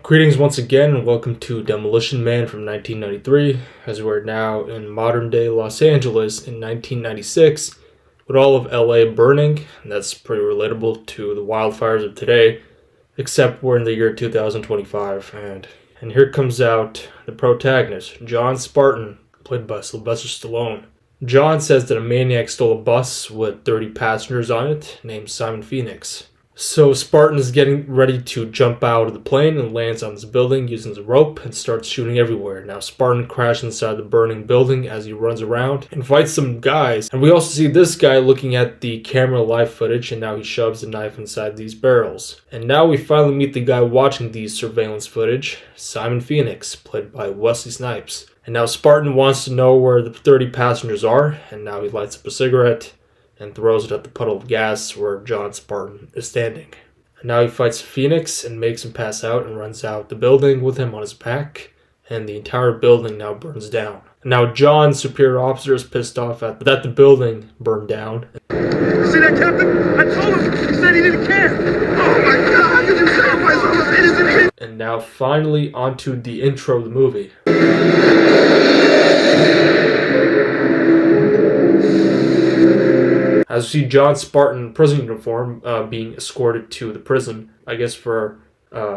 Greetings once again and welcome to Demolition Man from 1993, as we're now in modern day Los Angeles in 1996 with all of LA burning, and that's pretty relatable to the wildfires of today, except we're in the year 2025, and here comes out the protagonist, John Spartan, played by Sylvester Stallone. John says that a maniac stole a bus with 30 passengers on it named Simon Pheonix. So Spartan is getting ready to jump out of the plane and lands on this building using the rope and starts shooting everywhere. Now Spartan crashes inside the burning building as he runs around and fights some guys. And we also see this guy looking at the camera live footage, and now he shoves the knife inside these barrels. And now we finally meet the guy watching these surveillance footage, Simon Pheonix, played by Wesley Snipes. And now Spartan wants to know where the 30 passengers are, and now he lights up a cigarette and throws it at the puddle of gas where John Spartan is standing. And now he fights Pheonix and makes him pass out and runs out the building with him on his back, and the entire building now burns down. And now John's superior officer is pissed off that the building burned down. See that, Captain? I told him. He said he didn't care. Oh my God, how could you sacrifice all those innocent people? And now finally onto the intro of the movie. As we see John Spartan in prison uniform being escorted to the prison, I guess for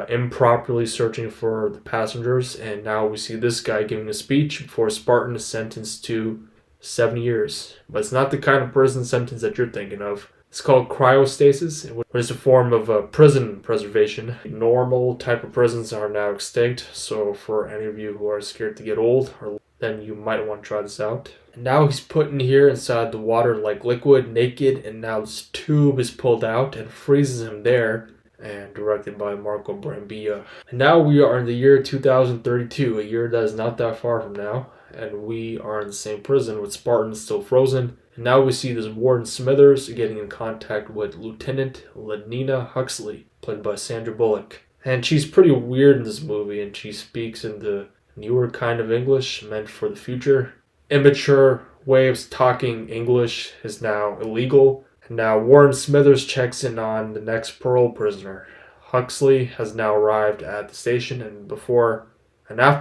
improperly searching for the passengers, and now we see this guy giving a speech before Spartan is sentenced to 7 years. But it's not the kind of prison sentence that you're thinking of. It's called cryostasis, which is a form of prison preservation. Normal type of prisons are now extinct, so for any of you who are scared to get old, then you might want to try this out. And now he's put in here inside the water like liquid, naked, and now this tube is pulled out and freezes him there, and directed by Marco Brambilla. And now we are in the year 2032, a year that is not that far from now, and we are in the same prison with Spartan still frozen. And now we see this Warden Smithers getting in contact with Lieutenant Lenina Huxley, played by Sandra Bullock. And she's pretty weird in this movie, and she speaks in the newer kind of English meant for the future. Immature way of talking English is now illegal. And now Warden Smithers checks in on the next parole prisoner. Huxley has now arrived at the station, and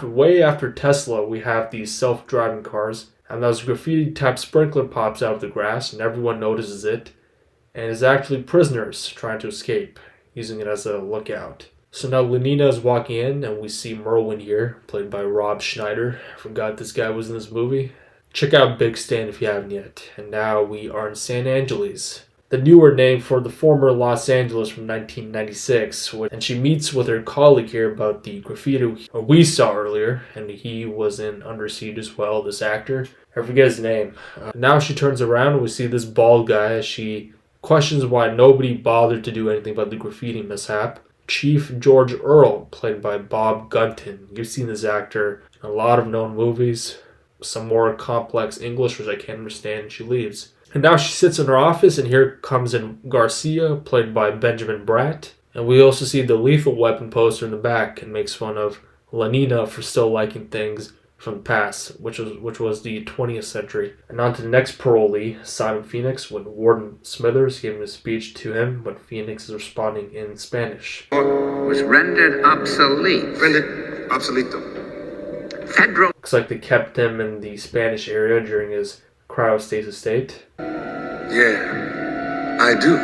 way after Tesla, we have these self-driving cars. And those graffiti type sprinkler pops out of the grass, and everyone notices it, and is actually prisoners trying to escape, using it as a lookout. So now Lenina is walking in, and we see Merwin here, played by Rob Schneider. I forgot this guy was in this movie. Check out Big Stan if you haven't yet. And now we are in San Angeles, the newer name for the former Los Angeles from 1996. And she meets with her colleague here about the graffiti we saw earlier, and he was in Under Siege as well, this actor. I forget his name. Now she turns around and we see this bald guy as she questions why nobody bothered to do anything about the graffiti mishap. Chief George Earl, played by Bob Gunton. You've seen this actor in a lot of known movies, some more complex English, which I can't understand, and she leaves. And now she sits in her office, and here comes in Garcia, played by Benjamin Bratt. And we also see the Lethal Weapon poster in the back, and makes fun of Lenina for still liking things from the past, which was the 20th century. And on to the next parolee, Simon Pheonix, with Warden Smithers giving a speech to him, but Pheonix is responding in Spanish. Was rendered obsolete. Rendered obsoleto. Federal. Looks like they kept him in the Spanish area during his cryostasis state. Yeah, I do.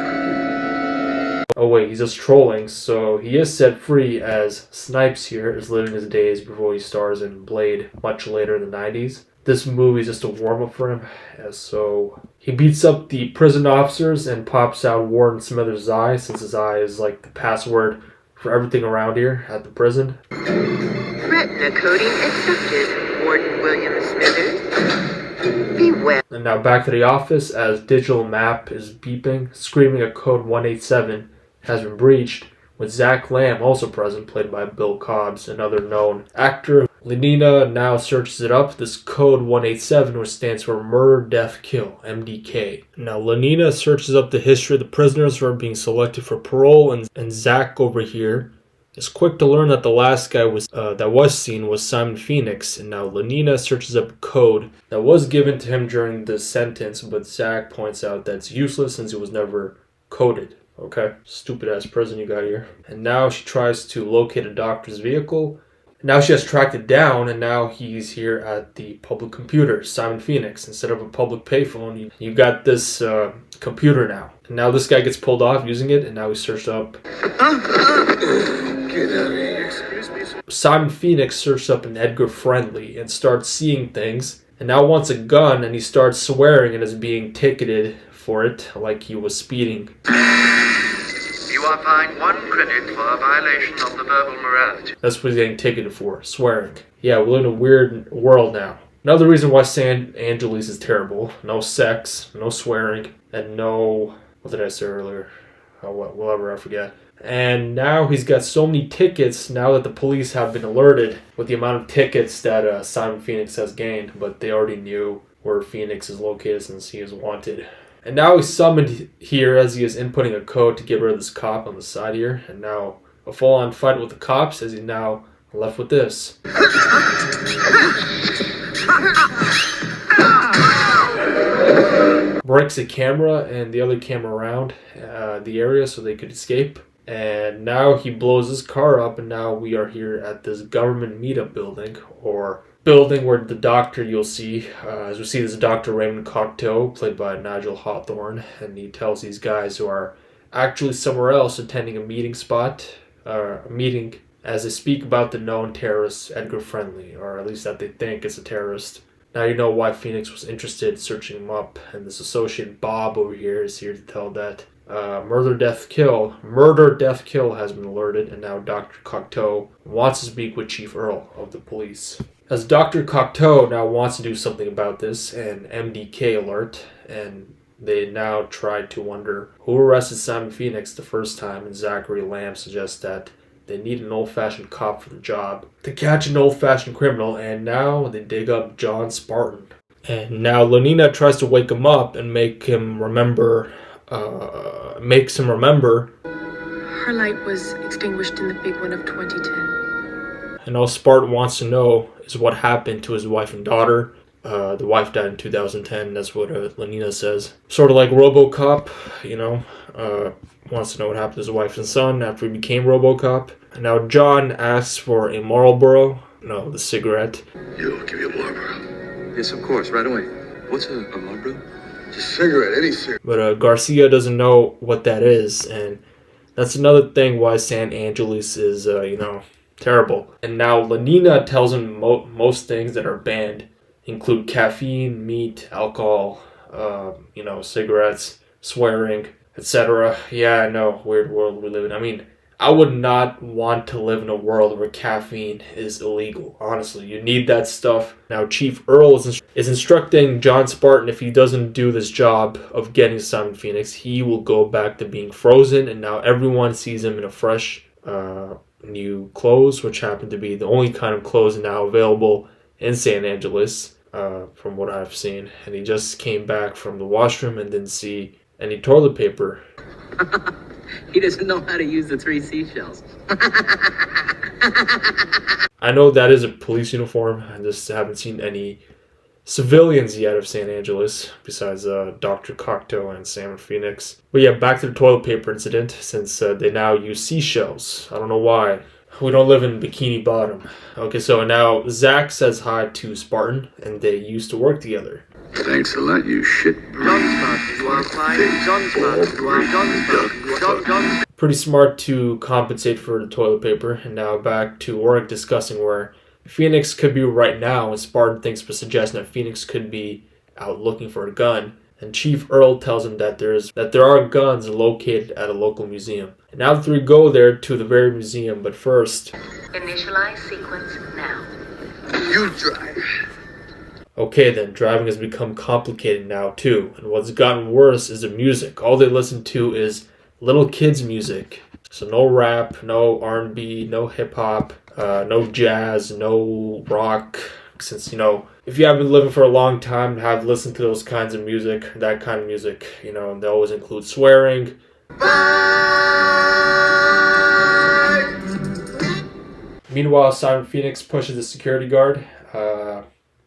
Oh wait, he's just trolling, so he is set free as Snipes here is living his days before he stars in Blade much later in the 90s. This movie is just a warm-up for him, so he beats up the prison officers and pops out Warden Smithers' eye, since his eye is like the password for everything around here at the prison. Retina coding accepted, Warden William Smithers. Beware. And now back to the office as digital map is beeping, screaming a code 187 has been breached, with Zach Lamb also present, played by Bill Cobbs, another known actor. Lenina now searches it up, this code 187, which stands for Murder, Death, Kill, MDK. Now Lenina searches up the history of the prisoners who are being selected for parole, and Zach over here is quick to learn that the last guy that was seen was Simon Pheonix, and now Lenina searches up a code that was given to him during the sentence, but Zach points out that it's useless since it was never coded. Okay, stupid ass prison you got here. And now she tries to locate a doctor's vehicle. Now she has tracked it down, and now he's here at the public computer, Simon Pheonix. Instead of a public payphone, you got this computer now. And now this guy gets pulled off using it, and now he's searched up. Get out of here. Excuse me. Simon Pheonix searched up an Edgar Friendly and starts seeing things, and now wants a gun, and he starts swearing and is being ticketed for it like he was speeding. You are fined 1 credit for a violation of the verbal morality. That's what he's getting ticketed for, swearing. Yeah, we live in a weird world now. Another reason why San Angeles is terrible. No sex, no swearing, and no... What did I say earlier? Whatever, I forget. And now he's got so many tickets now that the police have been alerted with the amount of tickets that Simon Pheonix has gained, but they already knew where Pheonix is located since he is wanted. And now he's summoned here as he is inputting a code to get rid of this cop on the side here. And now a full-on fight with the cops as he's now left with this. Breaks the camera and the other camera around the area so they could escape. And now he blows his car up, and now we are here at this government meetup building, or building where the doctor you'll see, as we see this Dr. Raymond Cocteau, played by Nigel Hawthorne, and he tells these guys who are actually somewhere else attending a meeting as they speak about the known terrorist Edgar Friendly, or at least that they think is a terrorist. Now you know why Pheonix was interested in searching him up, and this associate Bob over here is here to tell that murder, death, kill has been alerted, and now Dr. Cocteau wants to speak with Chief Earl of the police. As Dr. Cocteau now wants to do something about this, an MDK alert, and they now try to wonder who arrested Simon Pheonix the first time, and Zachary Lamb suggests that they need an old-fashioned cop for the job to catch an old-fashioned criminal, and now they dig up John Spartan. And now Lenina tries to wake him up and makes him remember. Her light was extinguished in the big one of 2010. And all Spartan wants to know is what happened to his wife and daughter. The wife died in 2010, that's what Lenina says. Sort of like RoboCop, wants to know what happened to his wife and son after he became RoboCop. And now John asks for a Marlboro. No, the cigarette. Yo, give me a Marlboro. Yes, of course, right away. What's a Marlboro? Just cigarette, any cigarette. But Garcia doesn't know what that is, and that's another thing why San Angeles is, terrible. And now Lenina tells him most things that are banned include caffeine, meat, alcohol, cigarettes, swearing, etc. Yeah, I know, weird world we live in. I mean, I would not want to live in a world where caffeine is illegal. Honestly, you need that stuff. Now, Chief Earl is instructing John Spartan if he doesn't do this job of getting Simon Pheonix, he will go back to being frozen. And now everyone sees him in a fresh, new clothes, which happen to be the only kind of clothes now available in San Angeles, from what I've seen. And he just came back from the washroom and didn't see any toilet paper. He doesn't know how to use the 3 seashells. I know that is a police uniform. I just haven't seen any civilians yet of San Angeles, besides Dr. Cocteau and Simon Pheonix. But yeah, back to the toilet paper incident, since they now use seashells. I don't know why. We don't live in Bikini Bottom. Okay, so now Zach says hi to Spartan, and they used to work together. Thanks a lot, you shit. Pretty smart to compensate for the toilet paper, and now back to work discussing where Pheonix could be right now, and Spartan thinks was suggesting that Pheonix could be out looking for a gun. And Chief Earl tells him that there are guns located at a local museum. And now the three go there to the very museum, but first... Initialize sequence now. You drive. Okay then, driving has become complicated now too, and what's gotten worse is the music. All they listen to is little kids' music. So no rap, no R&B, no hip-hop, no jazz, no rock. Since, if you have been living for a long time and have listened to those kinds of music, that kind of music, they always include swearing. Meanwhile, Simon Pheonix pushes the security guard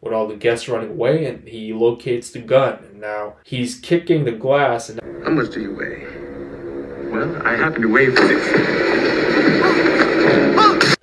with all the guests running away, and he locates the gun. And now he's kicking the glass. And How much do you weigh? Well, I happened to wave for this.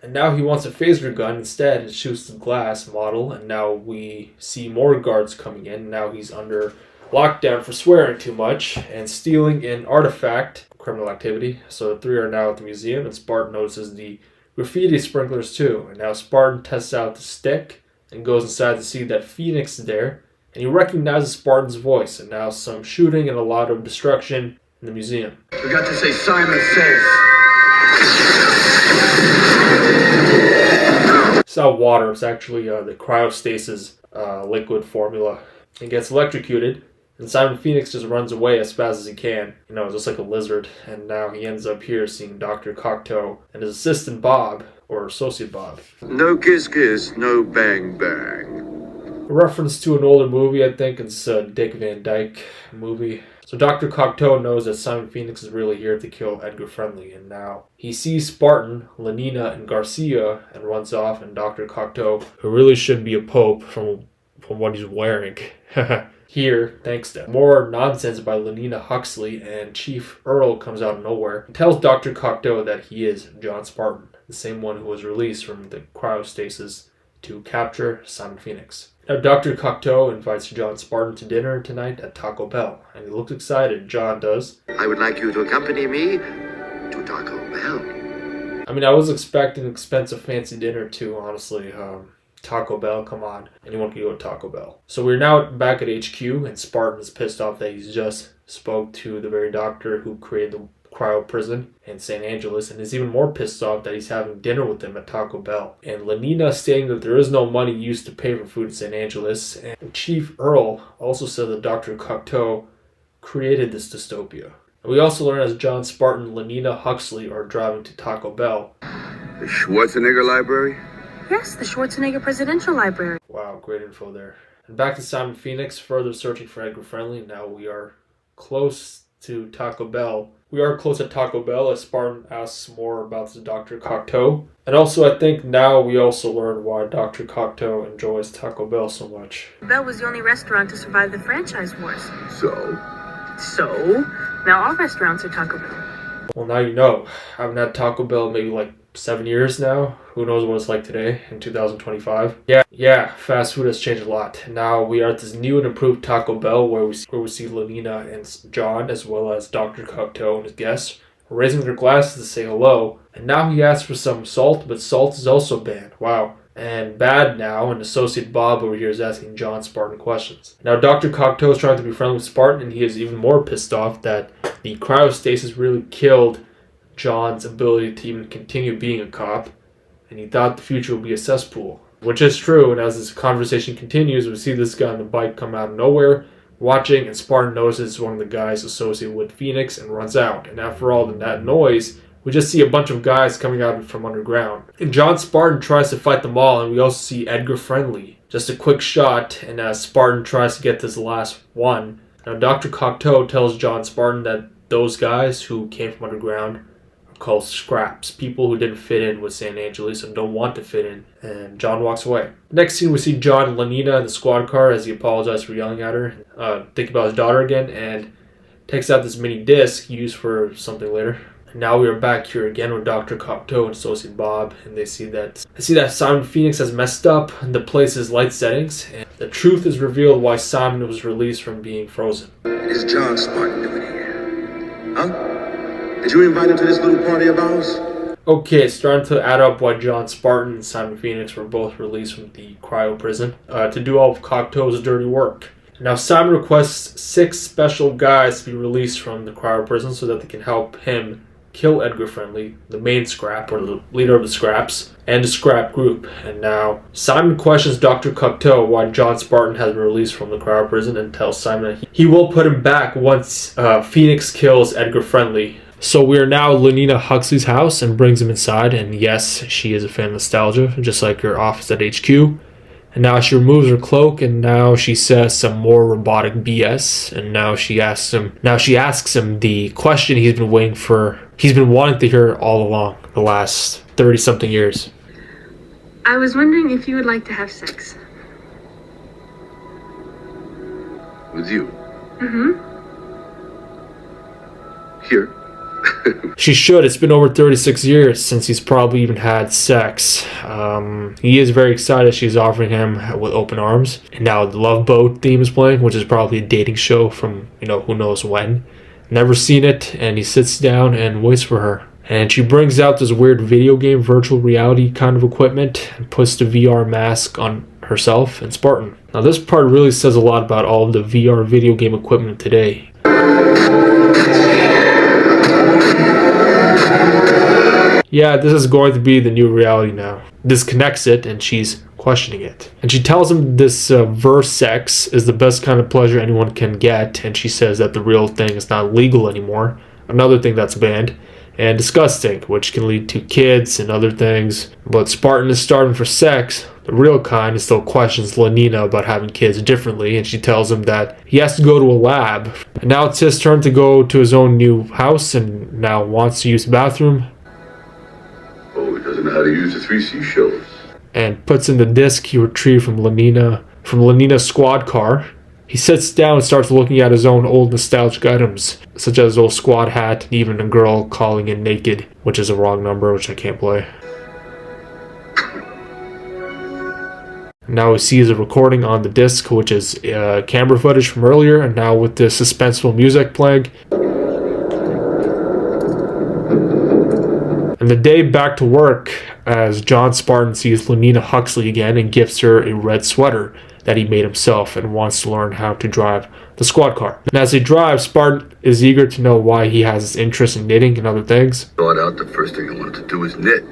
And now he wants a phaser gun instead and shoots the glass model. And now we see more guards coming in. Now he's under lockdown for swearing too much and stealing an artifact, criminal activity. So the three are now at the museum, and Spartan notices the graffiti sprinklers too. And now Spartan tests out the stick and goes inside to see that Pheonix is there. And he recognizes Spartan's voice. And now some shooting and a lot of destruction in the museum. We got to say Simon says. It's not water, it's actually the cryostasis liquid formula. He gets electrocuted, and Simon Pheonix just runs away as fast as he can, just like a lizard. And now he ends up here seeing Dr. Cocteau and his assistant Bob, or associate Bob. No kiss kiss, no bang bang. A reference to an older movie, I think it's a Dick Van Dyke movie. So Dr. Cocteau knows that Simon Pheonix is really here to kill Edgar Friendly, and now he sees Spartan, Lenina, and Garcia and runs off, and Dr. Cocteau, who really should be a pope from what he's wearing, here, thanks to more nonsense by Lenina Huxley, and Chief Earl comes out of nowhere and tells Dr. Cocteau that he is John Spartan, the same one who was released from the cryostasis to capture Simon Pheonix. Now, Dr. Cocteau invites John Spartan to dinner tonight at Taco Bell, and he looks excited. John does. I would like you to accompany me to Taco Bell. I mean, I was expecting an expensive fancy dinner too, honestly. Taco Bell, come on. Anyone can go to Taco Bell. So we're now back at HQ, and Spartan is pissed off that he's just spoke to the very doctor who created the cryo prison in San Angeles, and is even more pissed off that he's having dinner with them at Taco Bell. And Lenina stating that there is no money used to pay for food in San Angeles. And Chief Earl also said that Dr. Cocteau created this dystopia. And we also learn as John Spartan and Lenina Huxley are driving to Taco Bell. The Schwarzenegger Library? Yes, the Schwarzenegger Presidential Library. Wow, great info there. And back to Simon Pheonix, further searching for Edgar Friendly. Now we are close to Taco Bell. We are close at Taco Bell as Spartan asks more about the Dr. Cocteau. And also, I think now we also learn why Dr. Cocteau enjoys Taco Bell so much. Bell was the only restaurant to survive the franchise wars. So? Now all restaurants are Taco Bell. Well, now you know. I haven't had Taco Bell maybe like 7 years now. Who knows what it's like today in 2025. Yeah, fast food has changed a lot. Now we are at this new and improved Taco Bell where we see Lenina and John, as well as Dr. Cocteau and his guests, raising their glasses to say hello. And now he asks for some salt, but salt is also banned. Wow. And bad now, and associate Bob over here is asking John Spartan questions. Now Dr. Cocteau is trying to be friendly with Spartan, and he is even more pissed off that the cryostasis really killed John's ability to even continue being a cop, and he thought the future would be a cesspool, which is true. And as this conversation continues, we see this guy on the bike come out of nowhere, watching, and Spartan notices one of the guys associated with Pheonix and runs out. And after all that noise, we just see a bunch of guys coming out from underground. And John Spartan tries to fight them all, and we also see Edgar Friendly. Just a quick shot, and as Spartan tries to get this last one, now Dr. Cocteau tells John Spartan that those guys who came from underground called scraps, people who didn't fit in with San Angeles and don't want to fit in, and John walks away. Next scene, we see John and Lenina in the squad car as he apologizes for yelling at her, thinking about his daughter again, and takes out this mini disc used for something later. And now we are back here again with Dr. Cocteau and associate Bob, and they see that Simon Pheonix has messed up the place's light settings, and the truth is revealed why Simon was released from being frozen. What is John Spartan doing here? Huh? Did you invite him to this little party of ours? Okay, it's starting to add up why John Spartan and Simon Pheonix were both released from the cryo prison to do all of Cocteau's dirty work. Now Simon requests 6 special guys to be released from the cryo prison so that they can help him kill Edgar Friendly, the main scrap, or the leader of the scraps, and the scrap group. And now Simon questions Dr. Cocteau why John Spartan has been released from the cryo prison and tells Simon that he will put him back once Pheonix kills Edgar Friendly. So we are now at Lenina Huxley's house and brings him inside, and yes, she is a fan of nostalgia, just like her office at HQ. And now she removes her cloak, and now she says some more robotic BS, and now she asks him the question he's been wanting to hear all along, the last 30-something years. I was wondering if you would like to have sex. With you? Mm-hmm. Here? She should. It's been over 36 years since he's probably even had sex. He is very excited she's offering him with open arms. And now the Love Boat theme is playing, which is probably a dating show from, who knows when. Never seen it, and he sits down and waits for her. And she brings out this weird video game virtual reality kind of equipment and puts the VR mask on herself and Spartan. Now this part really says a lot about all of the VR video game equipment today. Yeah, this is going to be the new reality now. Disconnects it, and she's questioning it. And she tells him this verse sex is the best kind of pleasure anyone can get, and she says that the real thing is not legal anymore. Another thing that's banned. And disgusting, which can lead to kids and other things. But Spartan is starving for sex, the real kind, and still questions Lenina about having kids differently, and she tells him that he has to go to a lab. And now it's his turn to go to his own new house, and now wants to use the bathroom. Oh, he doesn't know how to use the 3 seashells. And puts in the disc he retrieved from Lenina's squad car. He sits down and starts looking at his own old nostalgic items, such as his old squad hat and even a girl calling in naked, which is a wrong number, which I can't play. Now he sees a recording on the disc, which is camera footage from earlier, and now with the suspenseful music playing. And the day back to work, as John Spartan sees Lenina Huxley again and gifts her a red sweater that he made himself and wants to learn how to drive the squad car. And as they drive, Spartan is eager to know why he has this interest in knitting and other things. Thought out the first thing I wanted to do was knit.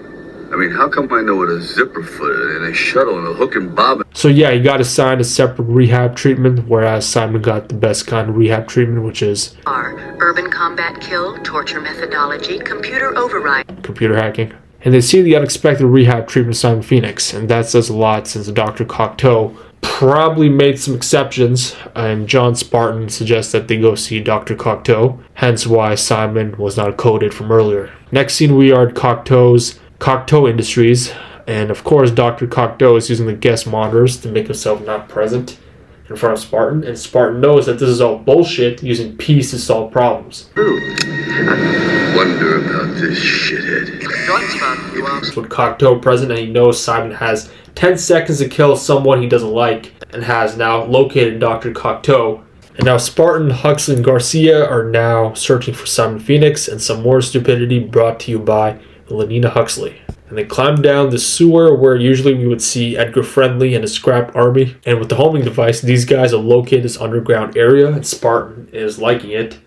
I mean, how come I know what a zipper foot and a shuttle and a hook and bobbin? So yeah, he got assigned a separate rehab treatment, whereas Simon got the best kind of rehab treatment, which is urban combat kill, torture methodology, computer override. Computer hacking. And they see the unexpected rehab treatment of Simon Pheonix, and that says a lot since Dr. Cocteau probably made some exceptions, and John Spartan suggests that they go see Dr. Cocteau, hence why Simon was not coded from earlier. Next scene, we are at Cocteau Industries, and of course Dr. Cocteau is using the guest monitors to make himself not present in front of Spartan, and Spartan knows that this is all bullshit, using peace to solve problems. I wonder about this shithead. John Spartan, you asked. With Cocteau present, and he knows Simon has 10 seconds to kill someone he doesn't like, and has now located Dr. Cocteau. And now Spartan, Huxley, and Garcia are now searching for Simon Pheonix, and some more stupidity brought to you by Lenina Huxley. And they climb down the sewer where usually we would see Edgar Friendly and his scrap army. And with the homing device, these guys have located this underground area, and Spartan is liking it.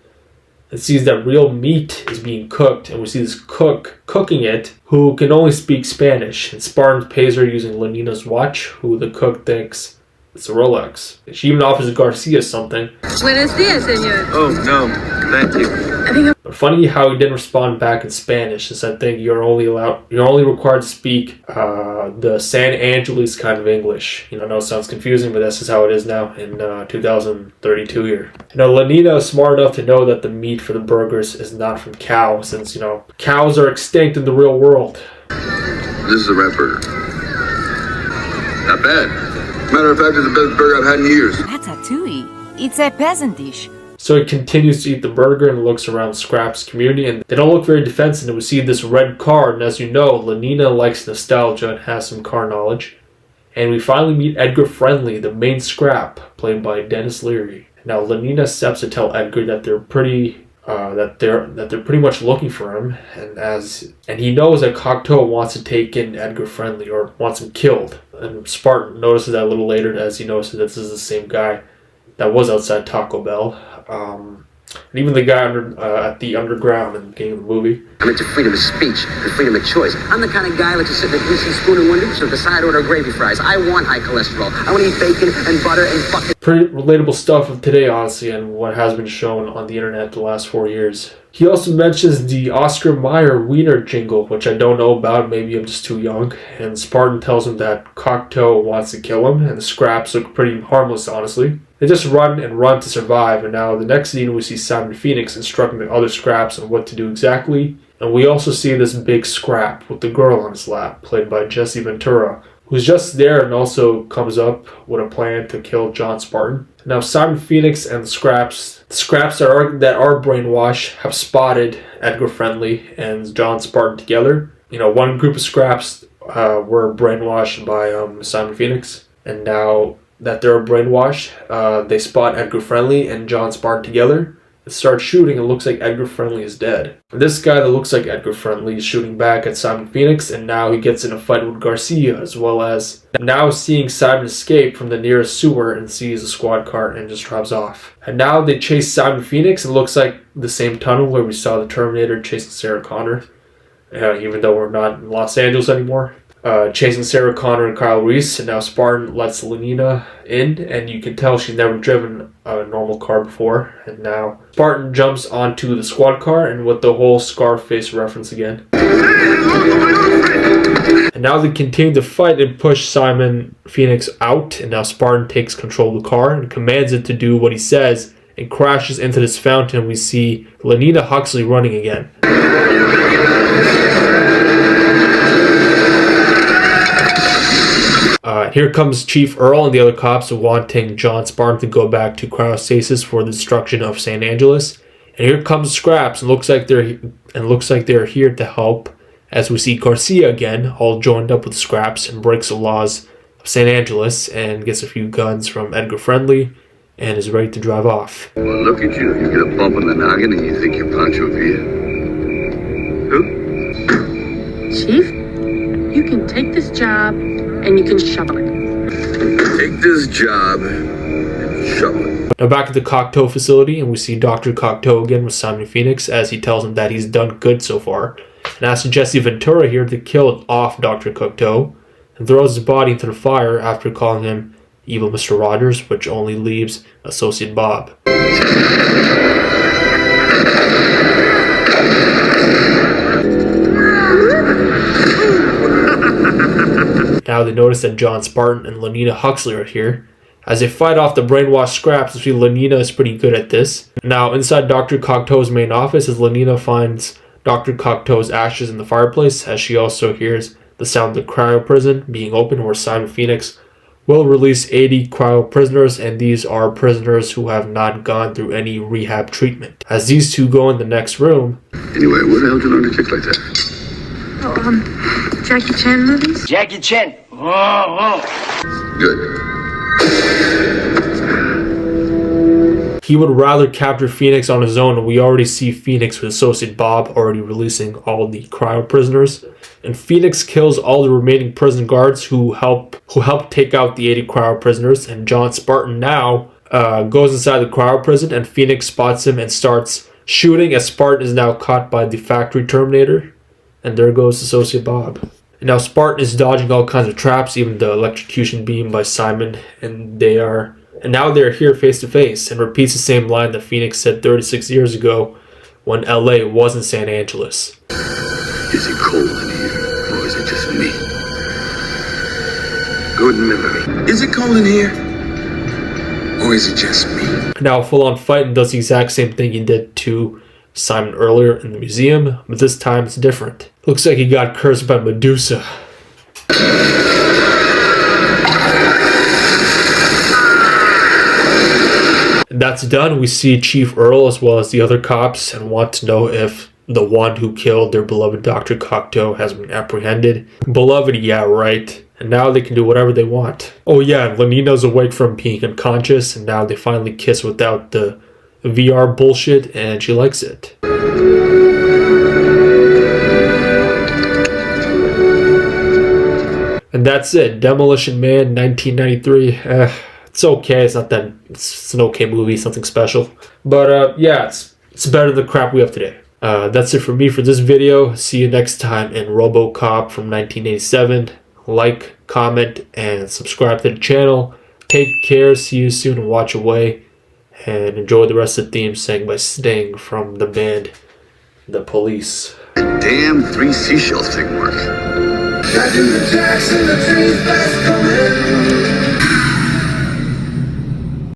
It sees that real meat is being cooked, and we see this cook cooking it who can only speak Spanish. And Spartan pays her using Lenina's watch, who the cook thinks it's a Rolex. She even offers Garcia something. Buenos dias, señor. Oh, no. Thank you. But funny how he didn't respond back in Spanish, since I think you're only required to speak the San Angeles kind of English. I know it sounds confusing, but this is how it is now in 2032 here. Now, Lenina is smart enough to know that the meat for the burgers is not from cow, since, cows are extinct in the real world. This is a rat burger. Not bad. Matter of fact, it's the best burger I've had in years. Ratatouille. It's a peasant dish. So he continues to eat the burger and looks around Scrap's community, and they don't look very defensive. And we see this red car, and as you know, Lenina likes nostalgia and has some car knowledge. And we finally meet Edgar Friendly, the main Scrap, played by Dennis Leary. Now Lenina steps to tell Edgar that they're pretty much looking for him, and he knows that Cocteau wants to take in Edgar Friendly, or wants him killed. And Spartan notices that a little later, as he notices that this is the same guy that was outside Taco Bell. And even the guy at the underground in the beginning of the movie. I'm into freedom of speech and freedom of choice. I'm the kind of guy that likes to sit in a greasy spoon and one dish with the side order gravy fries. I want high cholesterol. I want to eat bacon and butter and fucking... Pretty relatable stuff of today, honestly, and what has been shown on the internet the last 4 years. He also mentions the Oscar Mayer Wiener jingle, which I don't know about, maybe I'm just too young. And Spartan tells him that Cocteau wants to kill him, and the Scraps look pretty harmless, honestly. They just run and run to survive, and now the next scene we see Simon Pheonix instructing the other Scraps on what to do exactly. And we also see this big Scrap with the girl on his lap, played by Jesse Ventura, who's just there and also comes up with a plan to kill John Spartan. Now Simon Pheonix and the Scraps that are brainwashed have spotted Edgar Friendly and John Spartan together. You know, one group of Scraps were brainwashed by Simon Pheonix, and now that they're brainwashed, they spot Edgar Friendly and John Spartan together. It starts shooting, and looks like Edgar Friendly is dead. This guy that looks like Edgar Friendly is shooting back at Simon Pheonix, and now he gets in a fight with Garcia, as well as now seeing Simon escape from the nearest sewer and sees a squad car and just drives off. And now they chase Simon Pheonix, and it looks like the same tunnel where we saw the Terminator chasing Sarah Connor, even though we're not in Los Angeles anymore. Chasing Sarah Connor and Kyle Reese, and now Spartan lets Lenina in, and you can tell she's never driven a normal car before, and now Spartan jumps onto the squad car, and with the whole Scarface reference again. And now they continue to fight and push Simon Pheonix out, and now Spartan takes control of the car and commands it to do what he says, and crashes into this fountain. We see Lenina Huxley running again. Here comes Chief Earl and the other cops wanting John Spartan to go back to cryostasis for the destruction of San Angeles. And here comes Scraps, and looks like they're here to help, as we see Garcia again, all joined up with Scraps, and breaks the laws of San Angeles and gets a few guns from Edgar Friendly and is ready to drive off. Well, look at you. You get a bump in the noggin and you think you're Pancho Villa. Who? Chief, you can take this job and you can shovel it. Take this job and shovel it. Now back at the Cocteau facility, and we see Dr. Cocteau again with Simon Pheonix, as he tells him that he's done good so far, and asks Jesse Ventura here to kill off Dr. Cocteau, and throws his body into the fire after calling him Evil Mr. Rogers, which only leaves Associate Bob. Now they notice that John Spartan and Lenina Huxley are here. As they fight off the brainwashed Scraps, we see Lenina is pretty good at this. Now inside Dr. Cocteau's main office, as Lenina finds Dr. Cocteau's ashes in the fireplace, as she also hears the sound of the cryo prison being opened, where Simon Pheonix will release 80 cryo prisoners, and these are prisoners who have not gone through any rehab treatment. As these two go in the next room. Anyway, where the hell did you learn to kick like that? Oh, Jackie Chan movies? Jackie Chan. Whoa, whoa. Good. He would rather capture Pheonix on his own, and we already see Pheonix with Associate Bob already releasing all the cryo prisoners. And Pheonix kills all the remaining prison guards who help take out the 80 cryo prisoners. And John Spartan now goes inside the cryo prison, and Pheonix spots him and starts shooting, as Spartan is now caught by the factory Terminator. And there goes Associate Bob. And now Spartan is dodging all kinds of traps, even the electrocution beam by Simon, and now they're here face to face, and repeats the same line that Pheonix said 36 years ago when LA wasn't San Angeles. Is it cold in here, or is it just me? Good memory. Is it cold in here, or is it just me? Now full on fight, and does the exact same thing he did to Simon earlier in the museum, but this time it's different. Looks like he got cursed by Medusa. And that's done. We see Chief Earl as well as the other cops, and want to know if the one who killed their beloved Dr. Cocteau has been apprehended. Beloved, yeah, right. And now they can do whatever they want. Oh yeah, Lenina's awake from being unconscious, and now they finally kiss without the VR bullshit, and she likes it. And that's it. Demolition Man, 1993. It's okay. It's an okay movie. It's nothing special. But yeah, it's better than the crap we have today. That's it for me for this video. See you next time in RoboCop from 1987. Like, comment, and subscribe to the channel. Take care. See you soon, and watch away. And enjoy the rest of the theme sang by Sting from the band The Police. Damn 3 seashells didn't work. Jackson, the train fast coming.